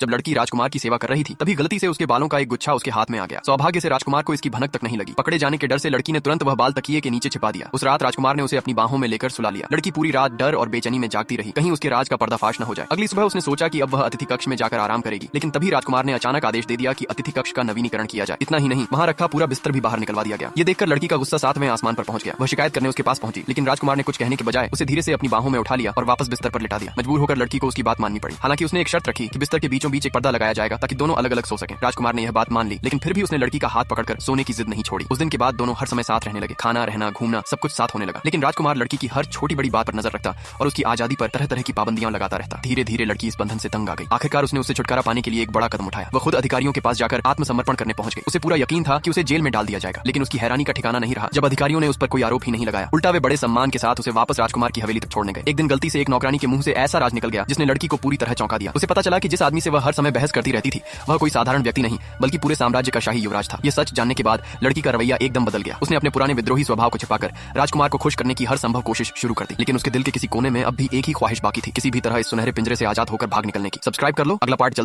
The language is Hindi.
जब लड़की राजकुमार की सेवा कर रही थी तभी गलती से उसके बालों का एक गुच्छा उसके हाथ में आ गया। सौभाग्य से राजकुमार को इसकी भनक तक नहीं लगी। पकड़े जाने के डर से लड़की ने तुरंत वह बाल तकिए के नीचे छिपा दिया। उस रात राजकुमार ने उसे अपनी बाहों में लेकर सुला लिया। लड़की पूरी रात डर और बेचैनी में जागती रही, कहीं उसके राज का पर्दाफाश न हो जाए। अगली सुबह उसने सोचा कि अब वह अतिथि कक्ष में जाकर आराम करेगी, लेकिन तभी राजकुमार ने अचानक आदेश दे दिया कि अतिथि कक्ष का नवीनीकरण किया जाए। इतना ही नहीं, वहाँ रखा पूरा बिस्तर भी बाहर निकलवा दिया गया। ये देखकर लड़की का गुस्सा 7वें आसमान पर पहुंच गया। वह शिकायत करने उसके पास पहुंची, लेकिन राजकुमार ने कुछ कहने के बजाय उसे धीरे से अपनी बाहों में उठा लिया और वापस बिस्तर पर लिटा दिया। मजबूर होकर लड़की को उसकी बात माननी पड़ी। हालांकि उसने एक शर्त रखी कि बिस्तर के बीचों बीच एक पर्दा लगाया जाएगा ताकि दोनों अलग अलग सो सकें। राजकुमार ने यह बात मान ली, लेकिन फिर भी उसने लड़की का हाथ पकड़कर सोने की जिद नहीं छोड़ी। उस दिन के बाद दोनों हर समय साथ रहने लगे। खाना, रहना, घूमना सब कुछ साथ होने लगा। लेकिन राजकुमार लड़की की हर छोटी बड़ी बात पर नजर रखता और उसकी आजादी पर तरह तरह की पाबंदियां लगाता रहता। धीरे धीरे लड़की इस बंधन से तंग आ गई। आखिरकार उसने उससे छुटकारा पाने के लिए एक बड़ा कदम उठाया। वह खुद अधिकारियों के पास जाकर आत्मसमर्पण करने पहुंच गई। उसे पूरा यकीन था कि उसे जेल में डाल दिया जाएगा, लेकिन उसकी हैरानी का ठिकाना नहीं रहा जब अधिकारियों ने उस पर कोई आरोप ही नहीं लगाया। उल्टा वे बड़े सम्मान के साथ उसे वापस राजकुमार की हवेली तक छोड़ने गए। एक दिन गलती से एक नौकरानी के मुंह से ऐसा राज निकल गया जिसने लड़की को पूरी तरह चौंका दिया। उसे पता चला कि जिस आदमी से वह हर समय बहस करती रहती थी वह कोई साधारण व्यक्ति नहीं बल्कि पूरे साम्राज्य का शाही युवराज था। यह सच जानने के बाद लड़की का रवैया एकदम बदल गया। उसने अपने पुराने विद्रोही स्वभाव को छिपाकर राजकुमार को खुश करने की हर संभव कोशिश शुरू कर दी। लेकिन उसके दिल के किसी कोने में अब भी एक ही ख्वाहिश बाकी थी, किसी भी तरह इस सुनहरे पिंजरे से आजाद होकर भाग निकलने की। सब्सक्राइब कर लो, अगला पार्ट